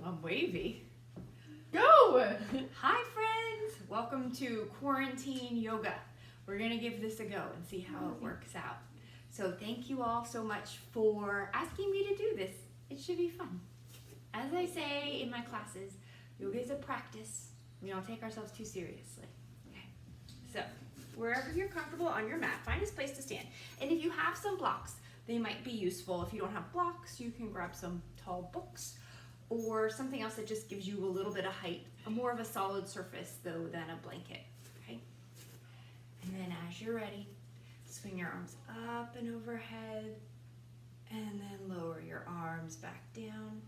I'm wavy. Go! Hi friends, welcome to quarantine yoga. We're gonna give this a go and see how it works out. So thank you all so much for asking me to do this. It should be fun. As I say in my classes, yoga is a practice. We don't take ourselves too seriously. Okay. So wherever you're comfortable on your mat, find a place to stand. And if you have some blocks, they might be useful. If you don't have blocks, you can grab some tall books or something else that just gives you a little bit of height, more of a solid surface though than a blanket, okay? And then as you're ready, swing your arms up and overhead, and then lower your arms back down,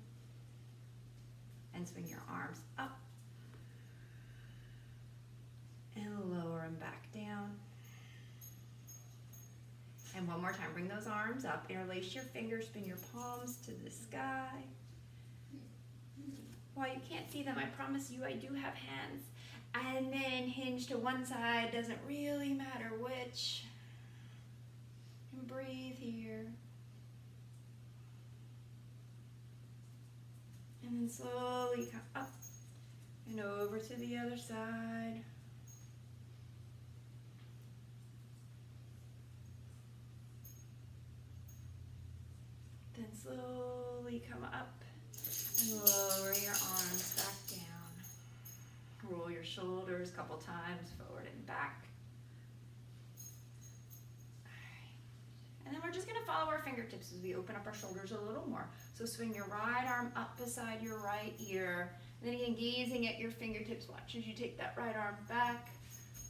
and swing your arms up, and lower them back down. And one more time, bring those arms up, interlace your fingers, spin your palms to the sky. While you can't see them, I promise you I do have hands. And then hinge to one side, doesn't really matter which. And breathe here. And then slowly come up and over to the other side. Then slowly come up. And lower your arms back down. Roll your shoulders a couple times, forward and back. All right. And then we're just going to follow our fingertips as we open up our shoulders a little more. So swing your right arm up beside your right ear. And then again, gazing at your fingertips, watch as you take that right arm back,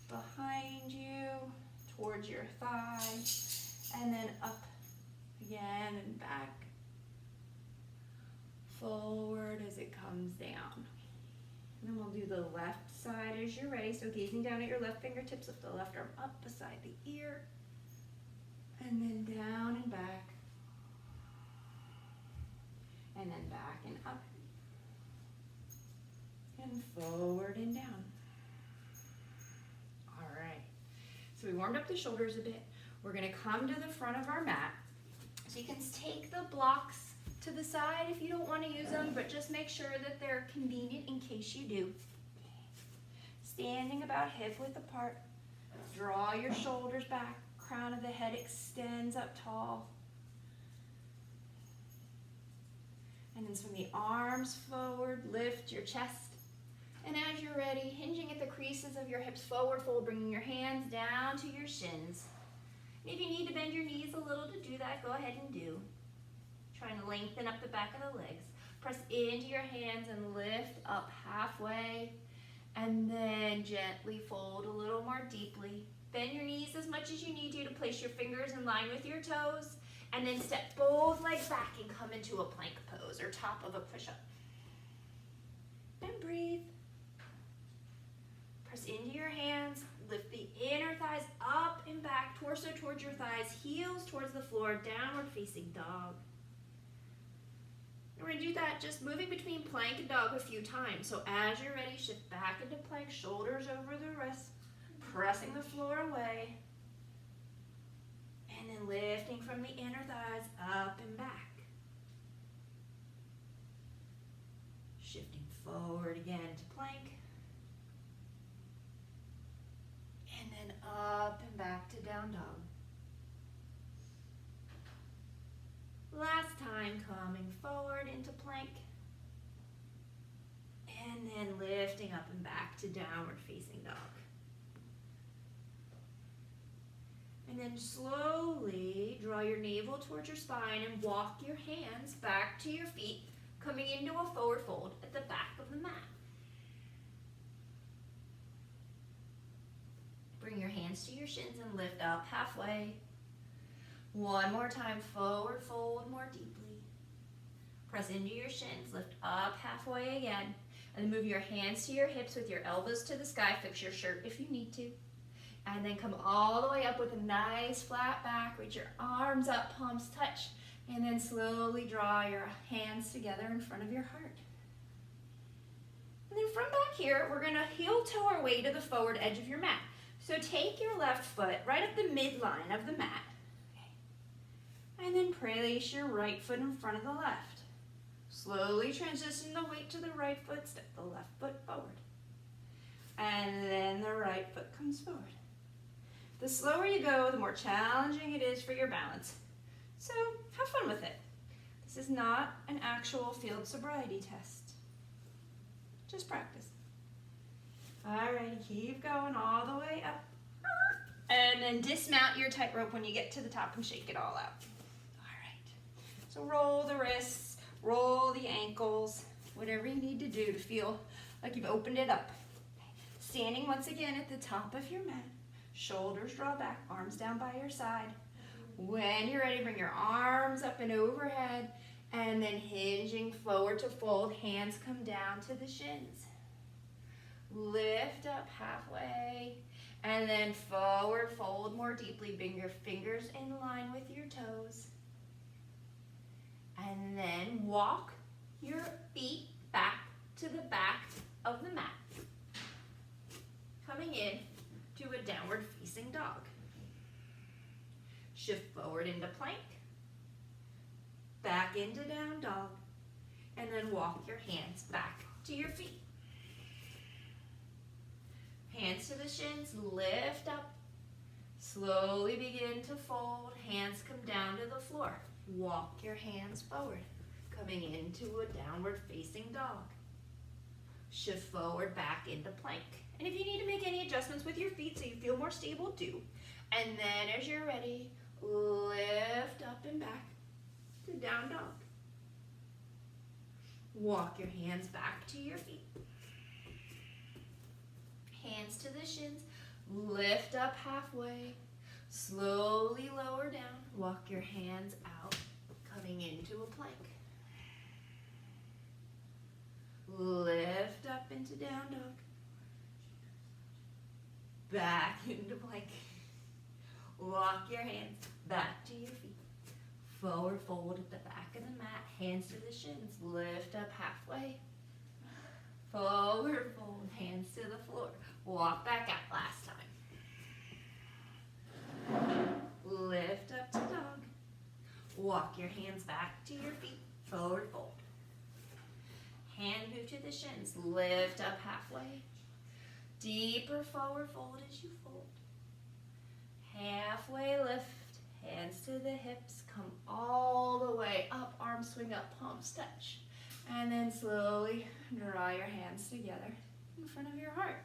behind you, towards your thigh, and then up again and back. Forward as it comes down. And then we'll do the left side as you're ready. So gazing down at your left fingertips, lift the left arm up beside the ear. And then down and back. And then back and up. And forward and down. All right. So we warmed up the shoulders a bit. We're going to come to the front of our mat. So you can take the blocks to the side if you don't want to use them, but just make sure that they're convenient in case you do. Standing about hip width apart, draw your shoulders back, crown of the head extends up tall. And then swing the arms forward, lift your chest. And as you're ready, hinging at the creases of your hips, forward fold, bringing your hands down to your shins. And if you need to bend your knees a little to do that, go ahead and do. Trying to lengthen up the back of the legs. Press into your hands and lift up halfway. And then gently fold a little more deeply. Bend your knees as much as you need to place your fingers in line with your toes. And then step both legs back and come into a plank pose or top of a push-up. And breathe. Press into your hands. Lift the inner thighs up and back, torso towards your thighs, heels towards the floor, downward facing dog. We're going to do that just moving between plank and dog a few times. So as you're ready, shift back into plank, shoulders over the wrists, pressing the floor away. And then lifting from the inner thighs up and back. Shifting forward again to plank. And then up and back to down dog. Last time, coming forward into plank. And then lifting up and back to downward facing dog. And then slowly draw your navel towards your spine and walk your hands back to your feet, coming into a forward fold at the back of the mat. Bring your hands to your shins and lift up halfway. One more time, forward fold more deeply. Press into your shins, lift up halfway again. And then move your hands to your hips with your elbows to the sky. Fix your shirt if you need to. And then come all the way up with a nice flat back. Reach your arms up, palms touch. And then slowly draw your hands together in front of your heart. And then from back here, we're going to heel toe our way to the forward edge of your mat. So take your left foot right up the midline of the mat. And then place your right foot in front of the left. Slowly transition the weight to the right foot, step the left foot forward. And then the right foot comes forward. The slower you go, the more challenging it is for your balance. So have fun with it. This is not an actual field sobriety test. Just practice. Alright, keep going all the way up. And then dismount your tightrope when you get to the top and shake it all out. Alright, so roll the wrists, roll the ankles, whatever you need to do to feel like you've opened it up. Standing once again at the top of your mat, shoulders draw back, arms down by your side. When you're ready, bring your arms up and overhead, and then hinging forward to fold, hands come down to the shins. Lift up halfway, and then forward fold more deeply. Bring your fingers in line with your toes. And then walk your feet back to the back of the mat. Coming in to a downward facing dog. Shift forward into plank, back into down dog, and then walk your hands back to your feet. Hands to the shins, lift up, slowly begin to fold, hands come down to the floor. Walk your hands forward, coming into a downward facing dog. Shift forward back into plank. And if you need to make any adjustments with your feet so you feel more stable, do. And then as you're ready, lift up and back to down dog. Walk your hands back to your feet. Hands to the shins, lift up halfway, slowly lower down, walk your hands out, coming into a plank. Lift up into down dog. Back into plank. Walk your hands back to your feet. Forward fold at the back of the mat, hands to the shins, lift up halfway. Forward fold, hands to the floor. Walk back out last time. Lift up to dog. Walk your hands back to your feet. Forward fold. Hand move to the shins. Lift up halfway. Deeper forward fold as you fold. Halfway lift. Hands to the hips. Come all the way up. Arms swing up. Palms touch. And then slowly draw your hands together in front of your heart.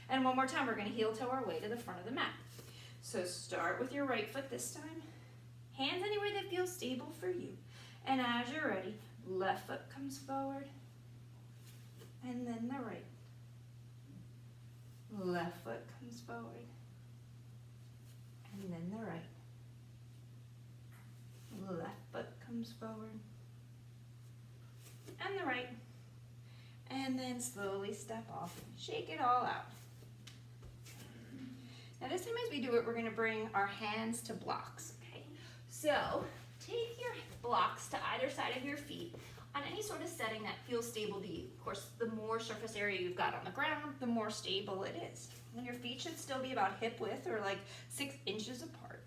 And one more time, we're going to heel toe our way to the front of the mat. So start with your right foot this time. Hands anywhere that feels stable for you. And as you're ready, left foot comes forward. And then the right. Left foot comes forward. And then the right. Left foot comes forward. And the right. And then slowly step off. Shake it all out. Now this time as we do it, we're going to bring our hands to blocks. Okay? So take your blocks to either side of your feet on any sort of setting that feels stable to you. Of course, the more surface area you've got on the ground, the more stable it is. And your feet should still be about hip width or like 6 inches apart.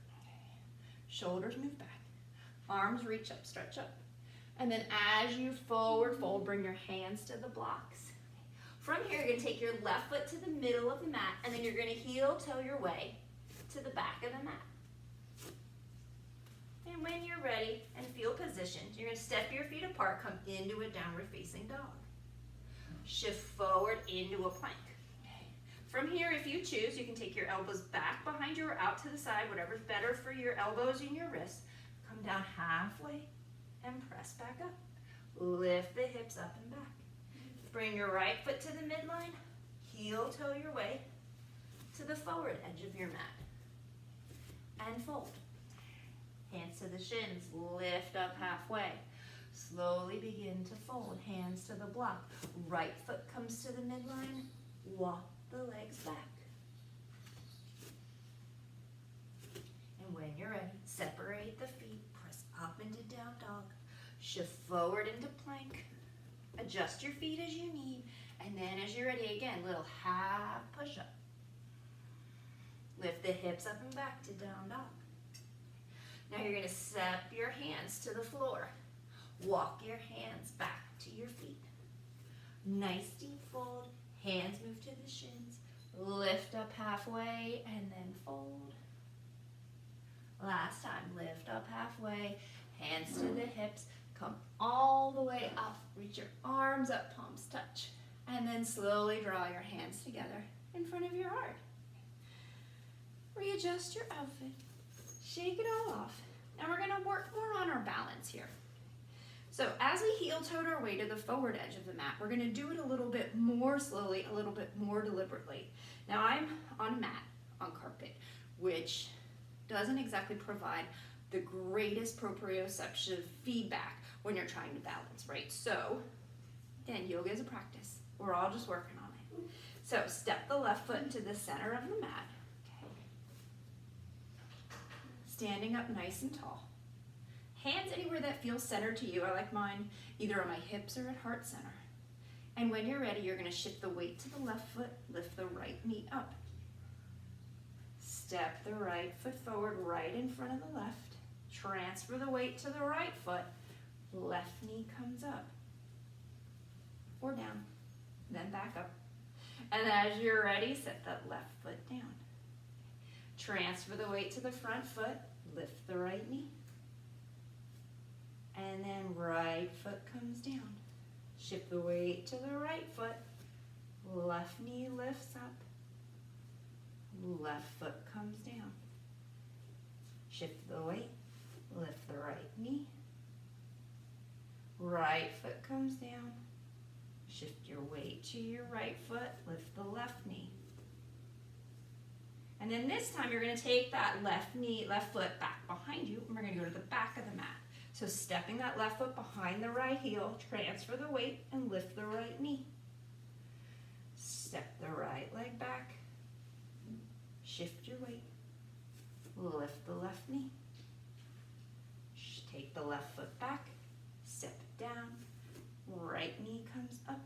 Shoulders move back. Arms reach up, stretch up. And then as you forward fold, bring your hands to the blocks. From here, you're going to take your left foot to the middle of the mat, and then you're going to heel toe your way to the back of the mat. And when you're ready and feel positioned, you're going to step your feet apart, come into a downward facing dog. Shift forward into a plank. From here, if you choose, you can take your elbows back behind you or out to the side, whatever's better for your elbows and your wrists. Come down halfway and press back up. Lift the hips up and back. Bring your right foot to the midline, heel toe your way to the forward edge of your mat. And fold. Hands to the shins, lift up halfway. Slowly begin to fold, hands to the block. Right foot comes to the midline, walk the legs back. And when you're ready, separate the feet, press up into down dog, shift forward into plank. Adjust your feet as you need, and then as you're ready again, little half push-up. Lift the hips up and back to down dog. Now you're going to step your hands to the floor. Walk your hands back to your feet. Nice deep fold, hands move to the shins, lift up halfway and then fold. Last time, lift up halfway, hands to the hips, come all the way up, reach your arms up, palms touch, and then slowly draw your hands together in front of your heart. Readjust your outfit, shake it all off, and we're gonna work more on our balance here. So as we heel-toed our way to the forward edge of the mat, we're gonna do it a little bit more slowly, a little bit more deliberately. Now I'm on a mat, on carpet, which doesn't exactly provide the greatest proprioceptive feedback when you're trying to balance, right? So, again, yoga is a practice. We're all just working on it. So step the left foot into the center of the mat. Okay. Standing up nice and tall. Hands anywhere that feels centered to you. I like mine either on my hips or at heart center. And when you're ready, you're gonna shift the weight to the left foot, lift the right knee up. Step the right foot forward, right in front of the left. Transfer the weight to the right foot. Left knee comes up or down, then back up. And as you're ready, set that left foot down. Transfer the weight to the front foot, lift the right knee. And then right foot comes down. Shift the weight to the right foot, left knee lifts up. Left foot comes down. Shift the weight, lift the right knee. Right foot comes down. Shift your weight to your right foot, lift the left knee. And then this time you're gonna take that left foot back behind you, and we're gonna go to the back of the mat. So stepping that left foot behind the right heel, transfer the weight and lift the right knee. Step the right leg back. Shift your weight, lift the left knee, take the left foot back, step it down, right knee comes up,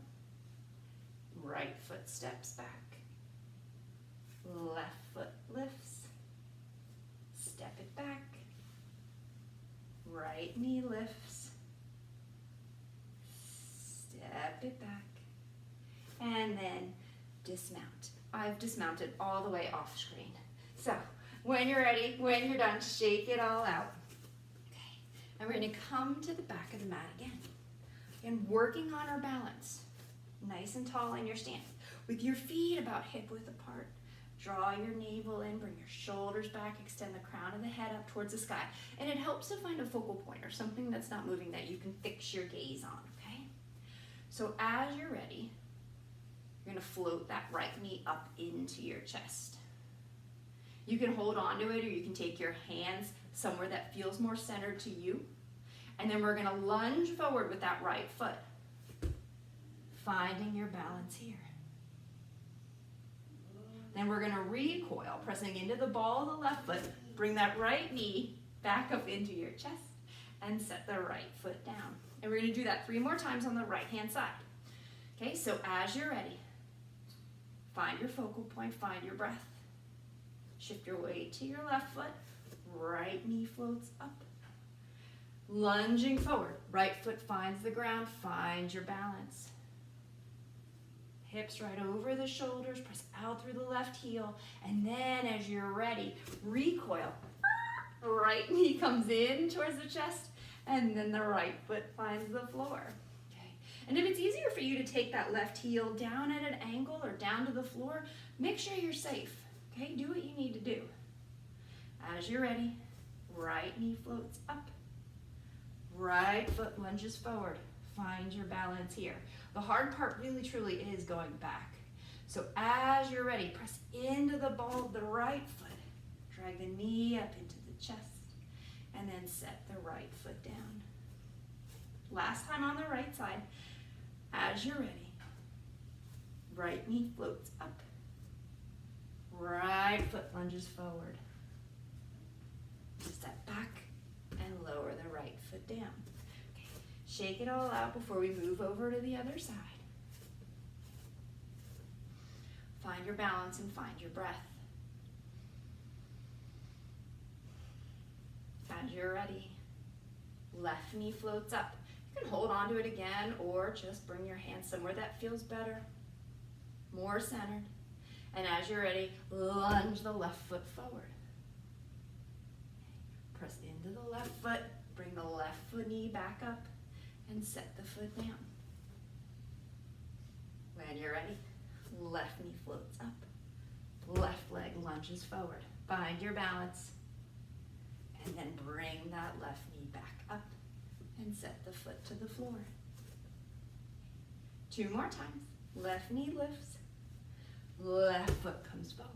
right foot steps back, left foot lifts, step it back, right knee lifts, step it back, and then dismount. I've dismounted all the way off screen. So when you're ready, when you're done, shake it all out. Okay. And we're gonna come to the back of the mat again. And working on our balance. Nice and tall in your stance. With your feet about hip width apart. Draw your navel in, bring your shoulders back, extend the crown of the head up towards the sky. And it helps to find a focal point or something that's not moving that you can fix your gaze on, okay? So as you're ready, you're gonna float that right knee up into your chest. You can hold on to it or you can take your hands somewhere that feels more centered to you. And then we're gonna lunge forward with that right foot. Finding your balance here. Then we're gonna recoil, pressing into the ball of the left foot. Bring that right knee back up into your chest and set the right foot down. And we're gonna do that 3 more times on the right hand side. Okay, so as you're ready, find your focal point, find your breath. Shift your weight to your left foot, right knee floats up. Lunging forward, right foot finds the ground, find your balance. Hips right over the shoulders, press out through the left heel, and then as you're ready, recoil. Right knee comes in towards the chest, and then the right foot finds the floor. And if it's easier for you to take that left heel down at an angle or down to the floor, make sure you're safe, okay? Do what you need to do. As you're ready, right knee floats up, right foot lunges forward. Find your balance here. The hard part really truly is going back. So as you're ready, press into the ball of the right foot. Drag the knee up into the chest, and then set the right foot down. Last time on the right side. As you're ready, right knee floats up, right foot lunges forward. Step back and lower the right foot down. Okay. Shake it all out before we move over to the other side. Find your balance and find your breath. As you're ready, left knee floats up. You can hold on to it again or just bring your hand somewhere that feels better, more centered. And as you're ready, lunge the left foot forward. Press into the left foot, bring the left foot knee back up, and set the foot down. When you're ready, left knee floats up, left leg lunges forward. Find your balance, and then bring that left knee back up and set the foot to the floor. 2 more times. Left knee lifts, left foot comes forward.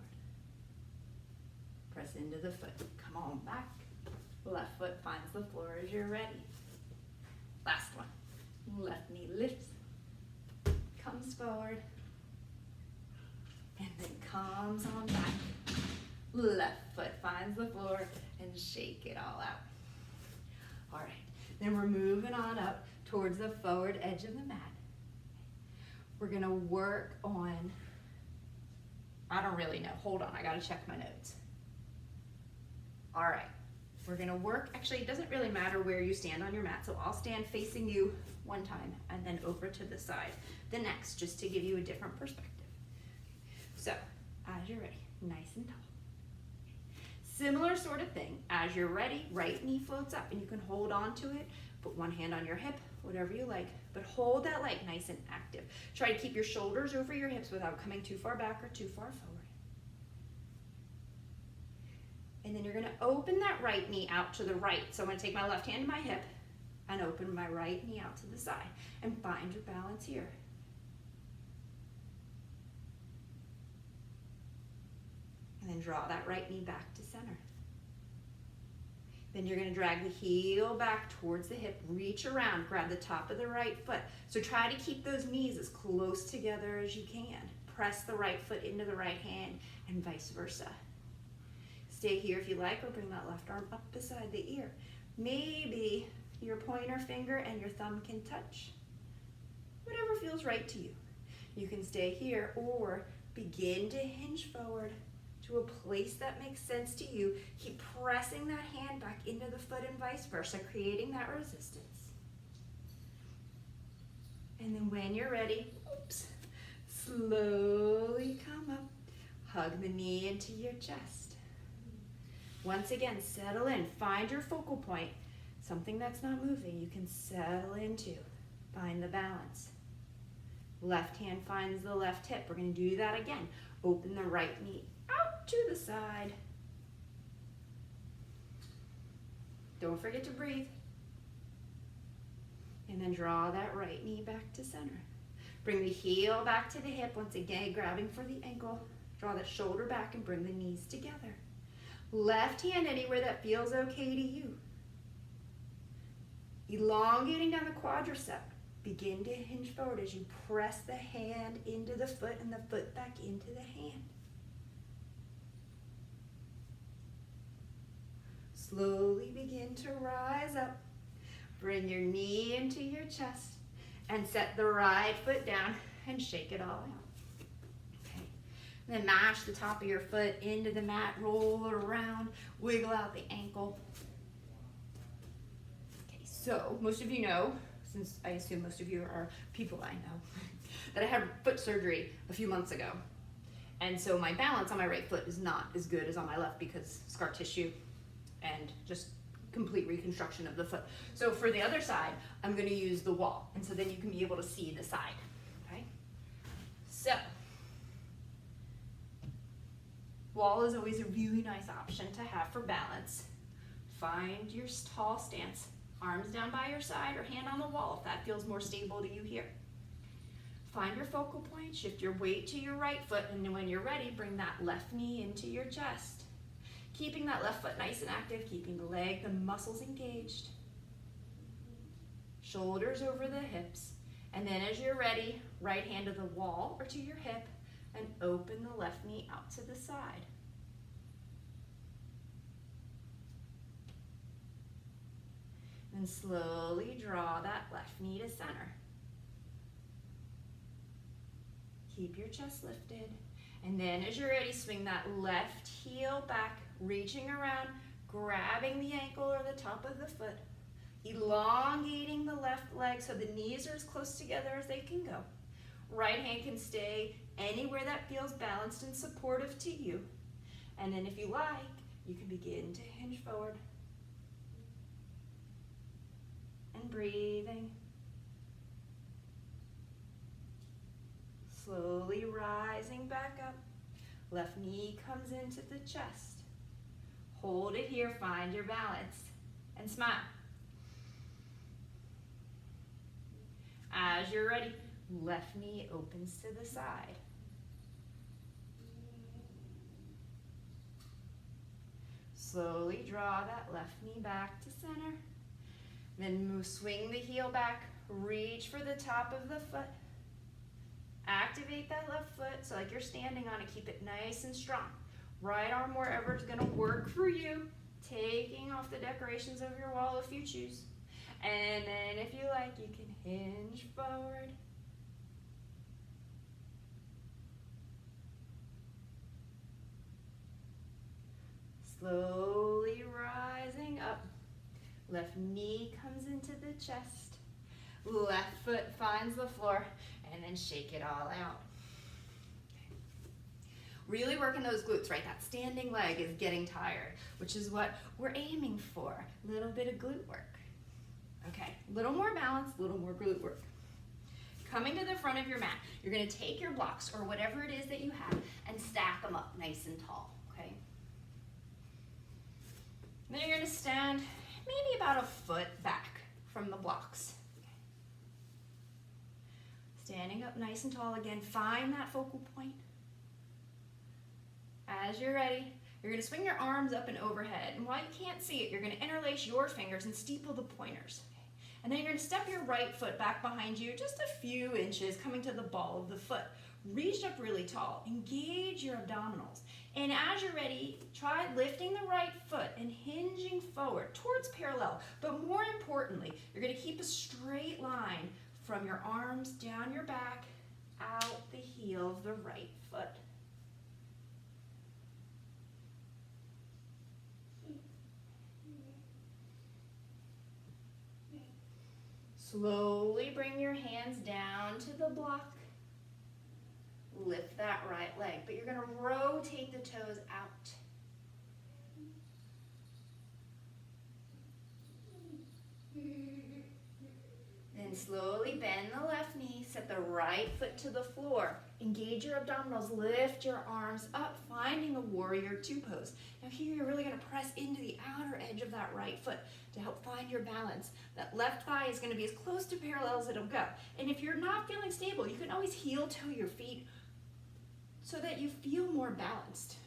Press into the foot, come on back. Left foot finds the floor as you're ready. Last one. Left knee lifts, comes forward, and then comes on back. Left foot finds the floor and shake it all out. All right, then we're moving on up towards the forward edge of the mat. We're gonna work on, I don't really know, hold on, I gotta check my notes. All right, we're gonna work, actually it doesn't really matter where you stand on your mat, so I'll stand facing you one time and then over to the side the next, just to give you a different perspective. So, as you're ready, nice and tall. Similar sort of thing, as you're ready, right knee floats up and you can hold on to it, put one hand on your hip, whatever you like, but hold that leg nice and active. Try to keep your shoulders over your hips without coming too far back or too far forward. And then you're gonna open that right knee out to the right. So I'm gonna take my left hand to my hip and open my right knee out to the side and find your balance here. And then draw that right knee back to center. Then you're gonna drag the heel back towards the hip, reach around, grab the top of the right foot. So try to keep those knees as close together as you can. Press the right foot into the right hand and vice versa. Stay here if you like, or bring that left arm up beside the ear. Maybe your pointer finger and your thumb can touch. Whatever feels right to you. You can stay here or begin to hinge forward to a place that makes sense to you. Keep pressing that hand back into the foot and vice versa, creating that resistance. And then when you're ready, oops, slowly come up, hug the knee into your chest. Once again, settle in, find your focal point, something that's not moving, you can settle into. Find the balance. Left hand finds the left hip. We're gonna do that again. Open the right knee out to the side. Don't forget to breathe. And then draw that right knee back to center. Bring the heel back to the hip, once again, grabbing for the ankle. Draw that shoulder back and bring the knees together. Left hand anywhere that feels okay to you. Elongating down the quadricep. Begin to hinge forward as you press the hand into the foot and the foot back into the hand. Slowly begin to rise up. Bring your knee into your chest and set the right foot down and shake it all out. Okay. Then mash the top of your foot into the mat, roll it around, wiggle out the ankle. Okay, so most of you know, since I assume most of you are people I know, that I had foot surgery a few months ago. And so my balance on my right foot is not as good as on my left because scar tissue and just complete reconstruction of the foot. So for the other side, I'm gonna use the wall. And so then you can be able to see the side, okay? So, wall is always a really nice option to have for balance. Find your tall stance. Arms down by your side or hand on the wall if that feels more stable to you here. Find your focal point, shift your weight to your right foot, and when you're ready, bring that left knee into your chest. Keeping that left foot nice and active, keeping the leg, the muscles engaged. Shoulders over the hips. And then as you're ready, right hand to the wall or to your hip, and open the left knee out to the side. And slowly draw that left knee to center. Keep your chest lifted. And then as you're ready, swing that left heel back, reaching around, grabbing the ankle or the top of the foot. Elongating the left leg so the knees are as close together as they can go. Right hand can stay anywhere that feels balanced and supportive to you. And then if you like, you can begin to hinge forward. And breathing. Slowly rising back up. Left knee comes into the chest. Hold it here, find your balance, and smile. As you're ready, left knee opens to the side. Slowly draw that left knee back to center. Then swing the heel back, reach for the top of the foot. Activate that left foot so like you're standing on it, keep it nice and strong. Right arm wherever it's gonna work for you, taking off the decorations of your wall if you choose. And then if you like, you can hinge forward. Slowly rising up. Left knee comes into the chest. Left foot finds the floor, and then shake it all out. Really working those glutes, right? That standing leg is getting tired, which is what we're aiming for. A little bit of glute work. Okay, a little more balance, a little more glute work. Coming to the front of your mat, you're gonna take your blocks or whatever it is that you have and stack them up nice and tall, okay? Then you're gonna stand maybe about a foot back from the blocks. Standing up nice and tall again, find that focal point. As you're ready, you're gonna swing your arms up and overhead. And while you can't see it, you're gonna interlace your fingers and steeple the pointers. And then you're gonna step your right foot back behind you just a few inches, coming to the ball of the foot. Reach up really tall, engage your abdominals. And as you're ready, try lifting the right foot and hinging forward towards parallel. But more importantly, you're gonna keep a straight line from your arms down your back, out the heel of the right foot. Slowly bring your hands down to the block. Lift that right leg, but you're gonna rotate the toes out. Then slowly bend the left knee, set the right foot to the floor. Engage your abdominals, lift your arms up, finding the warrior two pose. Now here you're really gonna press into the outer edge of that right foot to help find your balance. That left thigh is gonna be as close to parallel as it'll go. And if you're not feeling stable, you can always heel toe your feet so that you feel more balanced.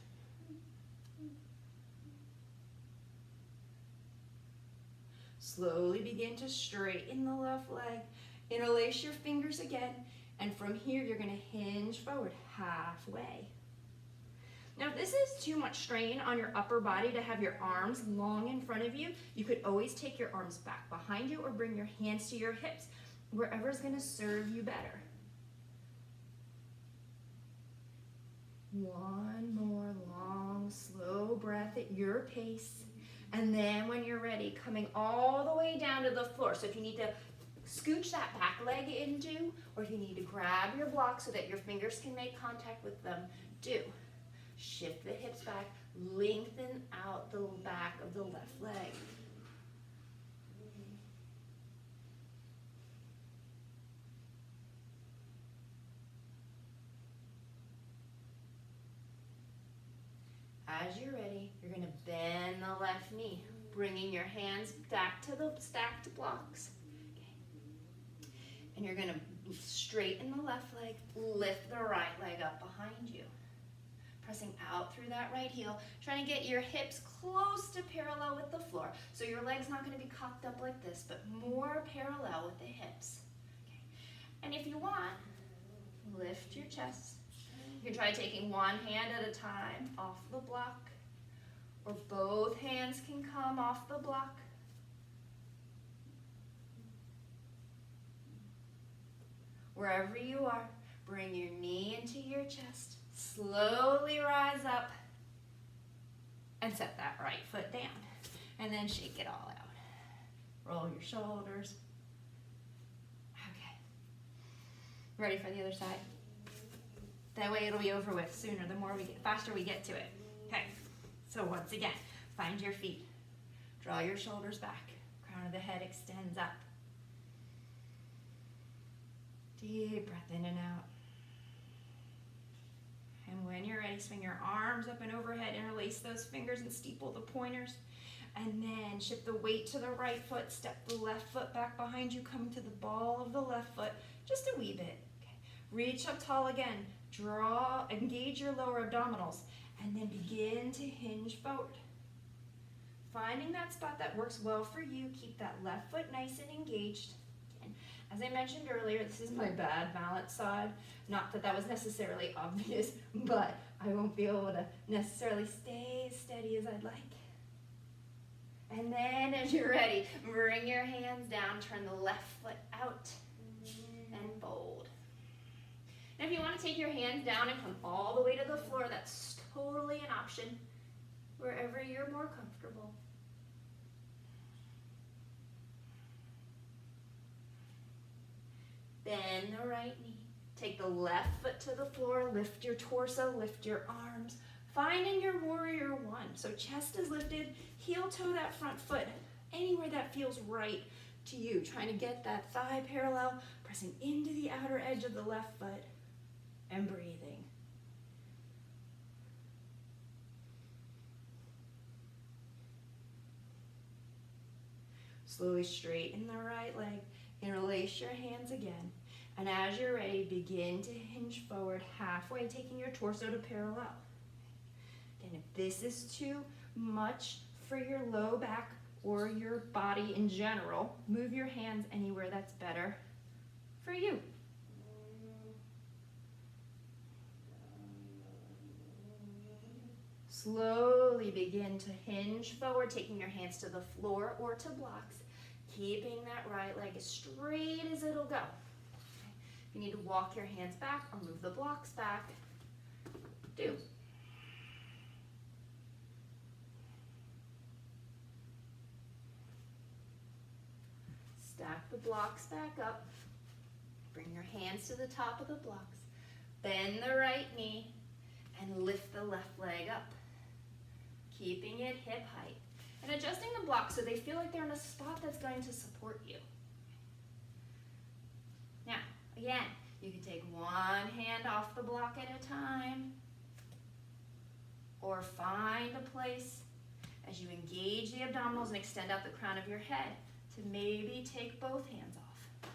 Slowly begin to straighten the left leg. Interlace your fingers again. And from here, you're gonna hinge forward halfway. Now, if this is too much strain on your upper body to have your arms long in front of you, you could always take your arms back behind you or bring your hands to your hips, wherever is gonna serve you better. One more long, slow breath at your pace. And then when you're ready, coming all the way down to the floor. So if you need to scooch that back leg into, or if you need to grab your block so that your fingers can make contact with them, do. Shift the hips back, lengthen out the back of the left leg. As you're ready, you're gonna bend the left knee, bringing your hands back to the stacked blocks. Okay. And you're gonna straighten the left leg, lift the right leg up behind you. Pressing out through that right heel, trying to get your hips close to parallel with the floor. So your leg's not gonna be cocked up like this, but more parallel with the hips. Okay. And if you want, lift your chest. You can try taking one hand at a time off the block, or both hands can come off the block. Wherever you are, bring your knee into your chest, slowly rise up, and set that right foot down, and then shake it all out. Roll your shoulders. Okay. Ready for the other side? That way it'll be over with sooner, faster we get to it. Okay, so once again, find your feet. Draw your shoulders back. Crown of the head extends up. Deep breath in and out. And when you're ready, swing your arms up and overhead, interlace those fingers and steeple the pointers. And then shift the weight to the right foot, step the left foot back behind you, coming to the ball of the left foot, just a wee bit. Okay. Reach up tall again. Engage your lower abdominals, and then begin to hinge forward. Finding that spot that works well for you, keep that left foot nice and engaged. And as I mentioned earlier, this is my bad balance side. Not that that was necessarily obvious, but I won't be able to necessarily stay as steady as I'd like. And then as you're ready, bring your hands down, turn the left foot out, and fold. And if you want to take your hands down and come all the way to the floor, that's totally an option, wherever you're more comfortable. Bend the right knee. Take the left foot to the floor, lift your torso, lift your arms. Finding your warrior one. So chest is lifted, heel toe that front foot, anywhere that feels right to you. Trying to get that thigh parallel, pressing into the outer edge of the left foot, and breathing. Slowly straighten the right leg, interlace your hands again. And as you're ready, begin to hinge forward halfway, taking your torso to parallel. And if this is too much for your low back or your body in general, move your hands anywhere that's better for you. Slowly begin to hinge forward, taking your hands to the floor or to blocks, keeping that right leg as straight as it'll go. If you need to walk your hands back or move the blocks back, do. Stack the blocks back up. Bring your hands to the top of the blocks. Bend the right knee and lift the left leg up. Keeping it hip height. And adjusting the blocks so they feel like they're in a spot that's going to support you. Now, again, you can take one hand off the block at a time, or find a place as you engage the abdominals and extend out the crown of your head to maybe take both hands off.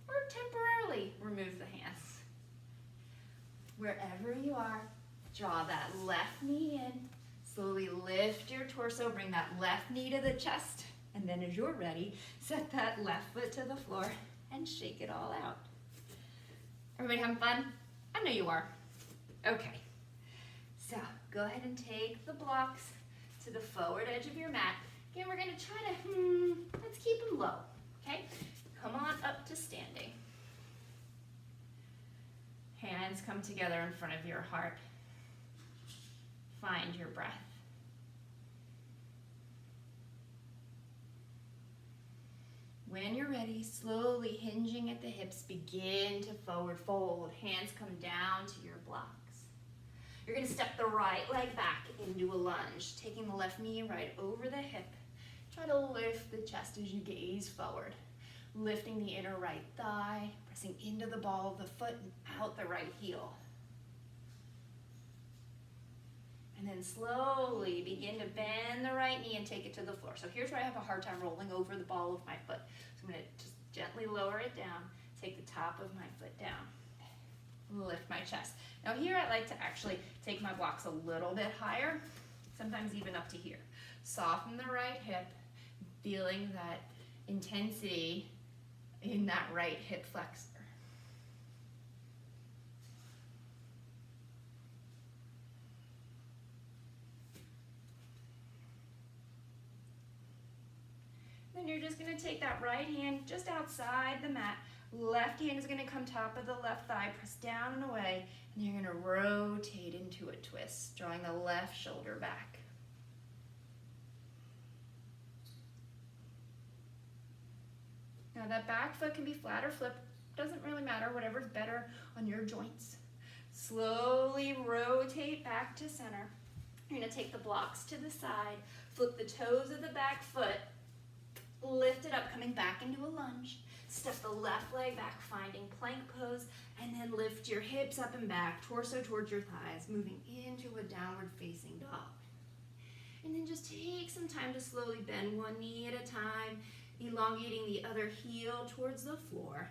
Or temporarily remove the hands. Wherever you are, draw that left knee in. Slowly lift your torso, bring that left knee to the chest, and then as you're ready, set that left foot to the floor and shake it all out. Everybody having fun? I know you are. Okay, so go ahead and take the blocks to the forward edge of your mat. Again, we're gonna try to, let's keep them low, okay? Come on up to standing. Hands come together in front of your heart. Find your breath. When you're ready, slowly hinging at the hips, begin to forward fold. Hands come down to your blocks. You're gonna step the right leg back into a lunge, taking the left knee right over the hip. Try to lift the chest as you gaze forward. Lifting the inner right thigh, pressing into the ball of the foot and out the right heel. And then slowly begin to bend the right knee and take it to the floor. So here's where I have a hard time rolling over the ball of my foot. So I'm gonna just gently lower it down, take the top of my foot down, lift my chest. Now here I like to actually take my blocks a little bit higher, sometimes even up to here. Soften the right hip, feeling that intensity in that right hip flexor. Then you're just gonna take that right hand just outside the mat. Left hand is gonna come top of the left thigh, press down and away, and you're gonna rotate into a twist, drawing the left shoulder back. Now that back foot can be flat or flip, doesn't really matter, whatever's better on your joints. Slowly rotate back to center. You're gonna take the blocks to the side, flip the toes of the back foot, lift it up, coming back into a lunge. Step the left leg back, finding plank pose, and then lift your hips up and back, torso towards your thighs, moving into a downward facing dog. And then just take some time to slowly bend one knee at a time, elongating the other heel towards the floor.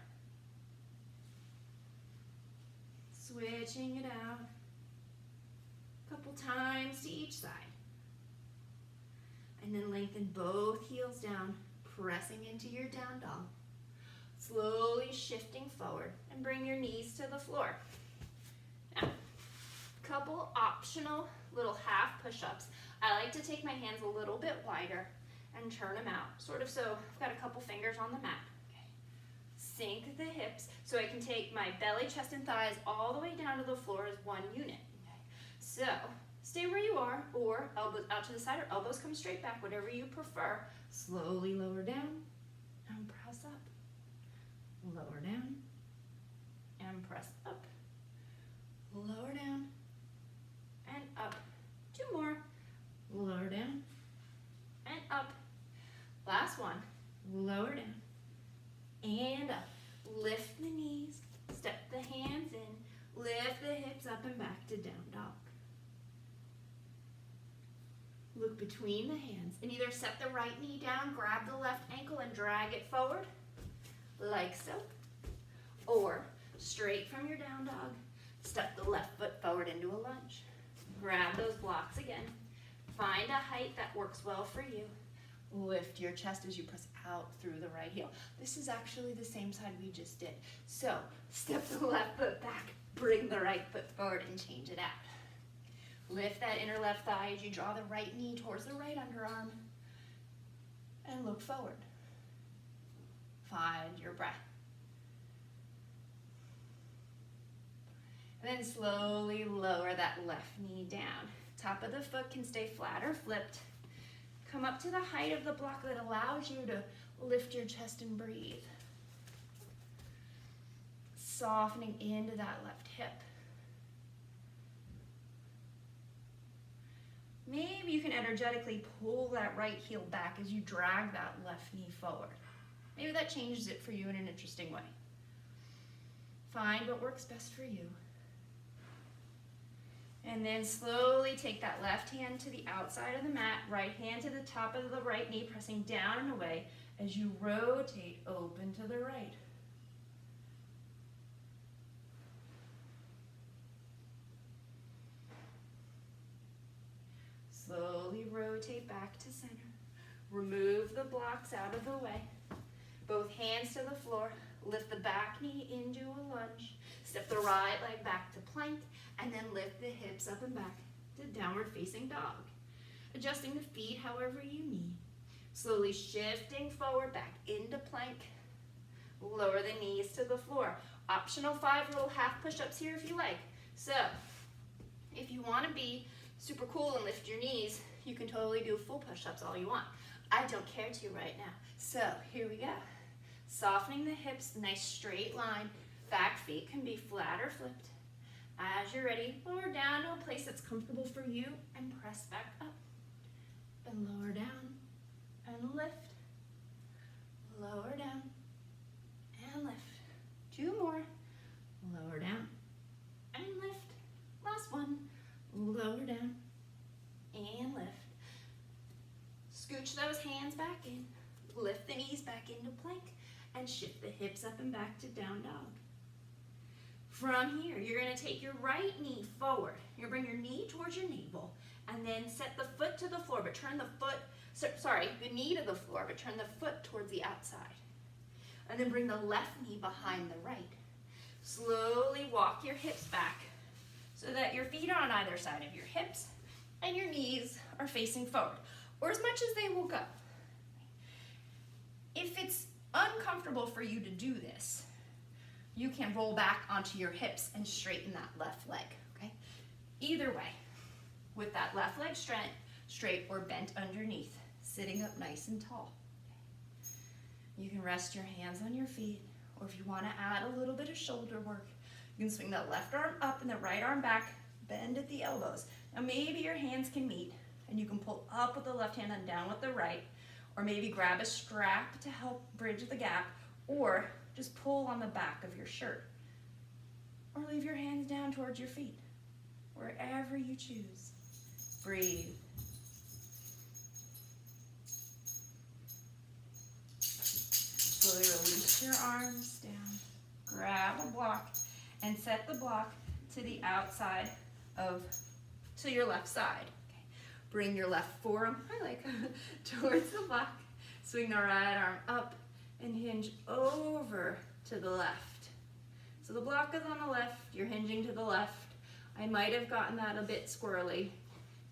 Switching it out. A couple times to each side. And then lengthen both heels down, pressing into your down dog. Slowly shifting forward and bring your knees to the floor. Now, couple optional little half push-ups. I like to take my hands a little bit wider and turn them out, sort of so I've got a couple fingers on the mat. Okay. Sink the hips so I can take my belly, chest, and thighs all the way down to the floor as one unit. Okay. So stay where you are, or elbows out to the side, or elbows come straight back, whatever you prefer. Slowly lower down and press up. Lower down and press up. Lower down and up. Two more. Lower down and up. Last one. Lower down and up. Lift the knees, step the hands in, lift the hips up and back to down dog. Look between the hands and either set the right knee down, grab the left ankle and drag it forward, like so, or straight from your down dog, step the left foot forward into a lunge. Grab those blocks again. Find a height that works well for you. Lift your chest as you press out through the right heel. This is actually the same side we just did. So step the left foot back, bring the right foot forward and change it out. Lift that inner left thigh as you draw the right knee towards the right underarm and look forward. Find your breath. And then slowly lower that left knee down. Top of the foot can stay flat or flipped. Come up to the height of the block that allows you to lift your chest and breathe. Softening into that left hip. Maybe you can energetically pull that right heel back as you drag that left knee forward. Maybe that changes it for you in an interesting way. Find what works best for you. And then slowly take that left hand to the outside of the mat, right hand to the top of the right knee, pressing down and away as you rotate open to the right. Slowly rotate back to center. Remove the blocks out of the way. Both hands to the floor. Lift the back knee into a lunge. Step the right leg back to plank, and then lift the hips up and back to downward facing dog. Adjusting the feet however you need. Slowly shifting forward back into plank. Lower the knees to the floor. Optional 5 little half push-ups here if you like. So, if you want to be super cool and lift your knees, you can totally do full push-ups all you want. I don't care to right now. So, here we go. Softening the hips, nice straight line. Back feet can be flat or flipped. As you're ready, lower down to a place that's comfortable for you and press back up. And lower down and lift. Lower down and lift. 2 more. Lower down and lift. Last one. Lower down and lift. Scooch those hands back in. Lift the knees back into plank and shift the hips up and back to down dog. From here, you're going to take your right knee forward. You're going to bring your knee towards your navel and then set the foot to the floor, but turn the foot, the knee to the floor, but turn the foot towards the outside. And then bring the left knee behind the right. Slowly walk your hips back so that your feet are on either side of your hips and your knees are facing forward, or as much as they will go. If it's uncomfortable for you to do this, you can roll back onto your hips and straighten that left leg, okay? Either way, with that left leg straight or bent underneath, sitting up nice and tall. You can rest your hands on your feet, or if you want to add a little bit of shoulder work, you can swing the left arm up and the right arm back, bend at the elbows. Now maybe your hands can meet, and you can pull up with the left hand and down with the right, or maybe grab a strap to help bridge the gap, or just pull on the back of your shirt. Or leave your hands down towards your feet, wherever you choose. Breathe. Slowly release your arms down. Grab a block and set the block to the outside to your left side. Okay. Bring your left forearm, towards the block. Swing the right arm up and hinge over to the left. So the block is on the left, you're hinging to the left. I might have gotten that a bit squirrely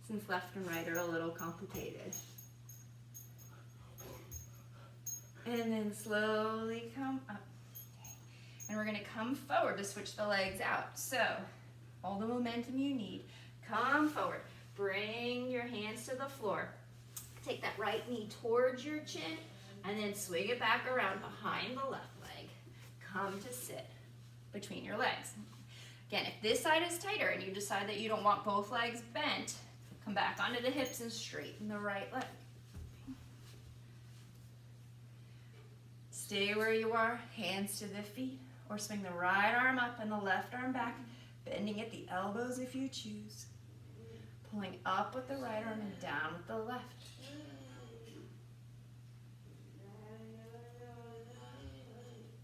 since left and right are a little complicated. And then slowly come up. Okay. And we're gonna come forward to switch the legs out. So, all the momentum you need. Come forward. Bring your hands to the floor. Take that right knee towards your chin and then swing it back around behind the left leg. Come to sit between your legs. Again, if this side is tighter and you decide that you don't want both legs bent, come back onto the hips and straighten the right leg. Stay where you are, hands to the feet, or swing the right arm up and the left arm back, bending at the elbows if you choose. Pulling up with the right arm and down with the left.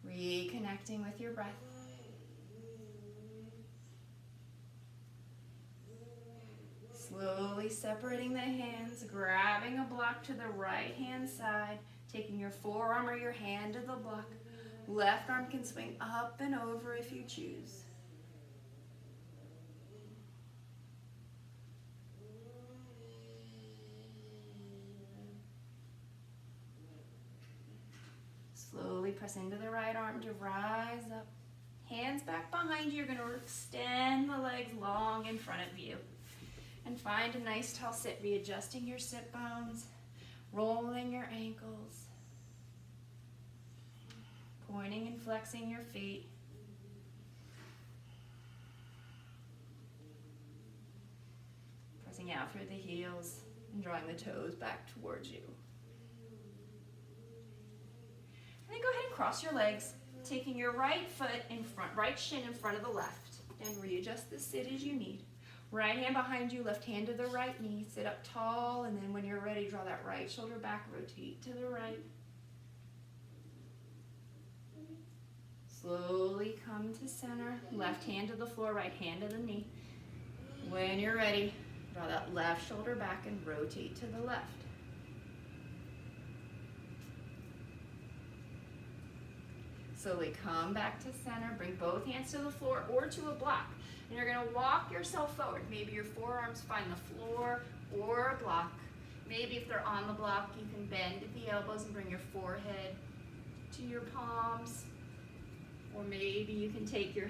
Reconnecting with your breath. Slowly separating the hands, grabbing a block to the right hand side, taking your forearm or your hand to the block. Left arm can swing up and over if you choose. Slowly press into the right arm to rise up. Hands back behind you. You're going to extend the legs long in front of you. And find a nice tall sit, readjusting your sit bones, rolling your ankles, pointing and flexing your feet. Pressing out through the heels and drawing the toes back towards you. And then go ahead and cross your legs, taking your right foot in front, right shin in front of the left, and readjust the sit as you need. Right hand behind you, left hand to the right knee, sit up tall, and then when you're ready, draw that right shoulder back, rotate to the right. Slowly come to center, left hand to the floor, right hand to the knee. When you're ready, draw that left shoulder back and rotate to the left. Slowly come back to center, bring both hands to the floor or to a block. And you're gonna walk yourself forward. Maybe your forearms find the floor or a block. Maybe if they're on the block, you can bend at the elbows and bring your forehead to your palms. Or maybe you can take your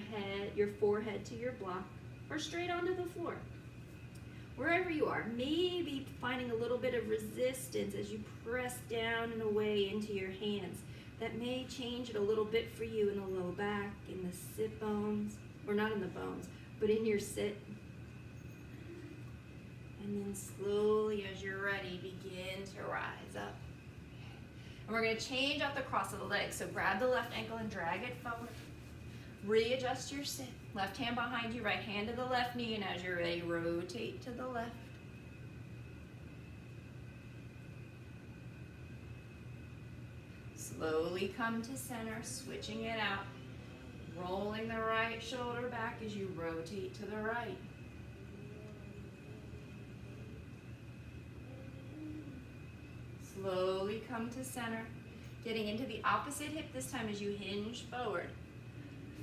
forehead to your block, or straight onto the floor. Wherever you are, maybe finding a little bit of resistance as you press down and away into your hands. That may change it a little bit for you in the low back, in the sit bones, or not in the bones, but in your sit. And then slowly, as you're ready, begin to rise up. And we're going to change out the cross of the legs. So grab the left ankle and drag it forward. Readjust your sit. Left hand behind you, right hand to the left knee, and as you're ready, rotate to the left. Slowly come to center, switching it out. Rolling the right shoulder back as you rotate to the right. Slowly come to center, getting into the opposite hip this time as you hinge forward.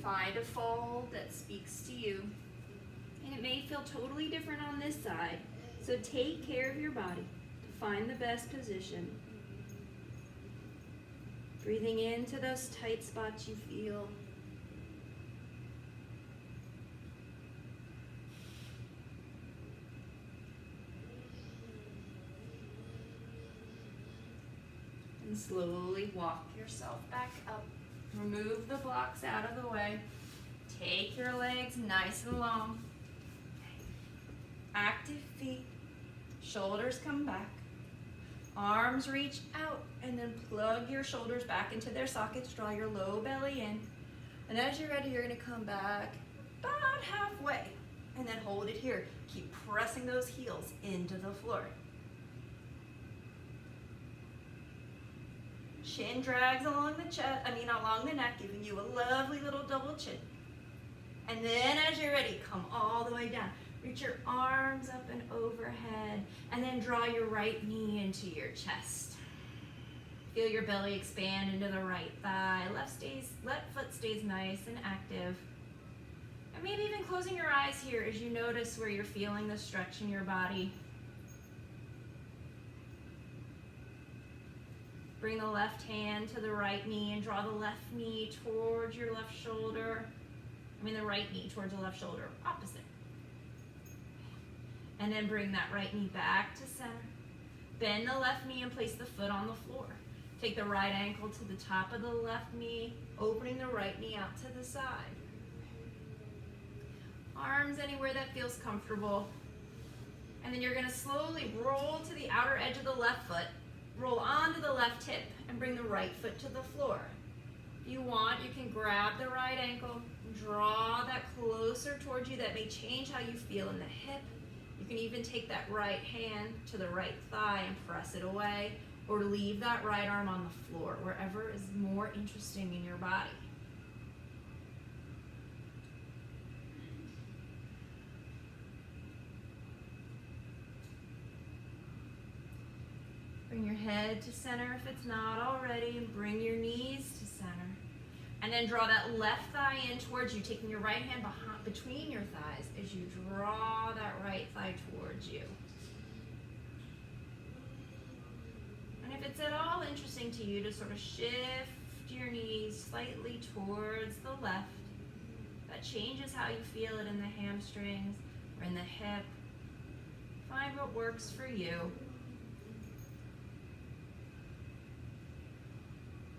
Find a fold that speaks to you. And it may feel totally different on this side, so take care of your body to find the best position. Breathing into those tight spots you feel. And And slowly walk yourself back up. Remove the blocks out of the way. Take your legs nice and long. Active feet. Shoulders come back. Arms reach out, and then plug your shoulders back into their sockets. Draw your low belly in. And as you're ready, you're gonna come back about halfway. And then hold it here. Keep pressing those heels into the floor. Chin drags along the chest, along the neck, giving you a lovely little double chin. And then as you're ready, come all the way down. Reach your arms up and overhead, and then draw your right knee into your chest. Feel your belly expand into the right thigh. Left foot stays nice and active. And maybe even closing your eyes here as you notice where you're feeling the stretch in your body. Bring the left hand to the right knee and draw the left knee towards your left shoulder. The right knee towards the left shoulder, opposite. And then bring that right knee back to center. Bend the left knee and place the foot on the floor. Take the right ankle to the top of the left knee, opening the right knee out to the side. Arms anywhere that feels comfortable. And then you're gonna slowly roll to the outer edge of the left foot, roll onto the left hip, and bring the right foot to the floor. If you want, you can grab the right ankle, draw that closer towards you. That may change how you feel in the hip. You can even take that right hand to the right thigh and press it away, or leave that right arm on the floor, wherever is more interesting in your body. Bring your head to center if it's not already, and bring your knees to center. And then draw that left thigh in towards you, taking your right hand between your thighs as you draw that right thigh towards you. And if it's at all interesting to you to sort of shift your knees slightly towards the left, that changes how you feel it in the hamstrings or in the hip. Find what works for you.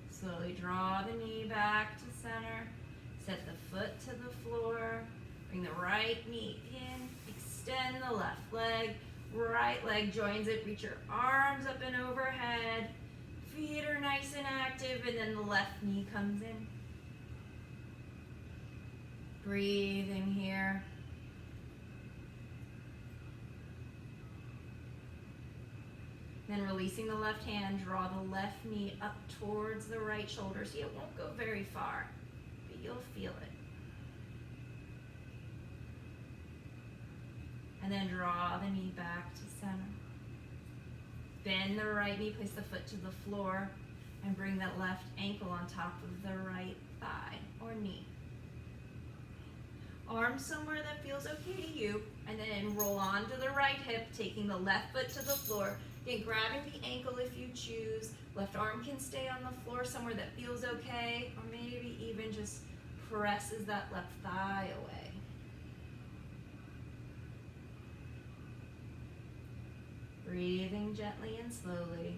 Slowly draw the knee back to center. Set the foot to the floor. Bring the right knee in. Extend the left leg. Right leg joins it. Reach your arms up and overhead. Feet are nice and active, and then the left knee comes in. Breathe in here. Then releasing the left hand, draw the left knee up towards the right shoulder. See, it won't go very far, but you'll feel it. And then draw the knee back to center. Bend the right knee, place the foot to the floor, and bring that left ankle on top of the right thigh or knee. Arms somewhere that feels okay to you, and then roll onto the right hip, taking the left foot to the floor. Again, grabbing the ankle if you choose. Left arm can stay on the floor somewhere that feels okay, or maybe even just presses that left thigh away. Breathing gently and slowly.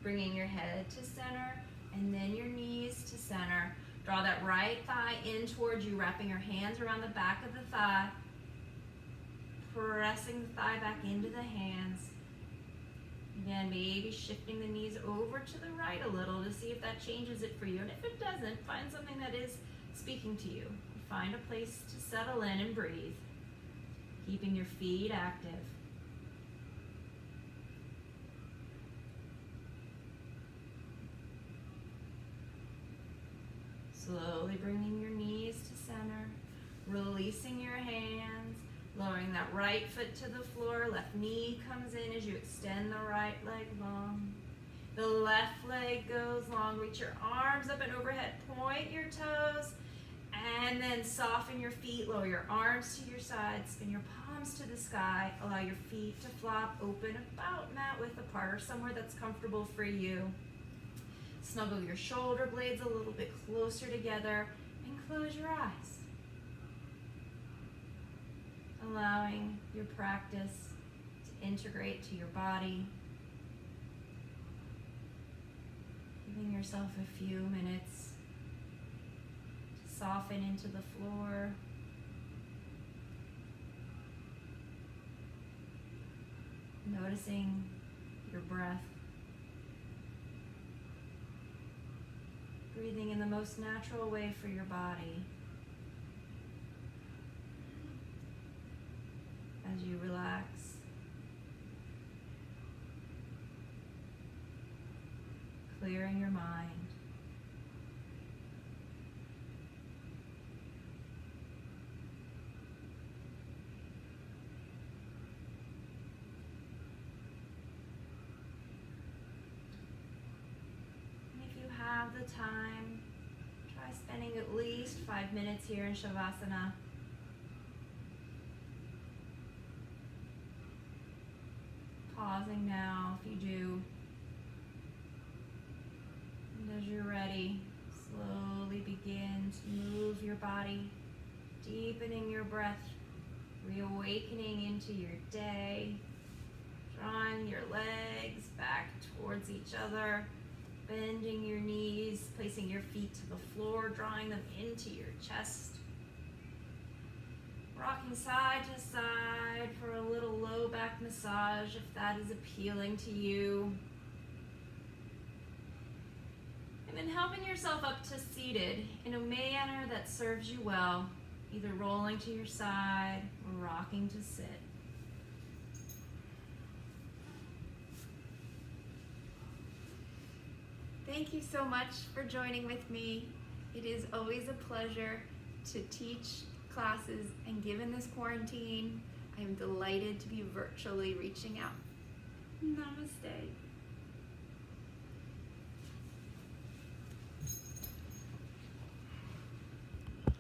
Bringing your head to center, and then your knees to center. Draw that right thigh in towards you, wrapping your hands around the back of the thigh. Pressing the thigh back into the hands. Again, maybe shifting the knees over to the right a little to see if that changes it for you. And if it doesn't, find something that is speaking to you. Find a place to settle in and breathe, keeping your feet active. Slowly bringing your knees to center, releasing your hands, lowering that right foot to the floor, left knee comes in as you extend the right leg long. The left leg goes long, reach your arms up and overhead, point your toes, and then soften your feet, lower your arms to your sides, spin your palms to the sky, allow your feet to flop open about mat width apart or somewhere that's comfortable for you. Snuggle your shoulder blades a little bit closer together and close your eyes. allowing your practice to integrate to your body. Giving yourself a few minutes to soften into the floor. Noticing your breath. Breathing in the most natural way for your body. As you relax. Clearing your mind. And if you have the time, try spending at least 5 minutes here in Shavasana. Pausing now if you do. And as you're ready, slowly begin to move your body, deepening your breath, reawakening into your day, drawing your legs back towards each other, bending your knees, placing your feet to the floor, drawing them into your chest. Rocking side to side for a little low back massage if that is appealing to you. And then helping yourself up to seated in a manner that serves you well, either rolling to your side or rocking to sit. Thank you so much for joining with me. It is always a pleasure to teach classes, and given this quarantine, I am delighted to be virtually reaching out. Namaste.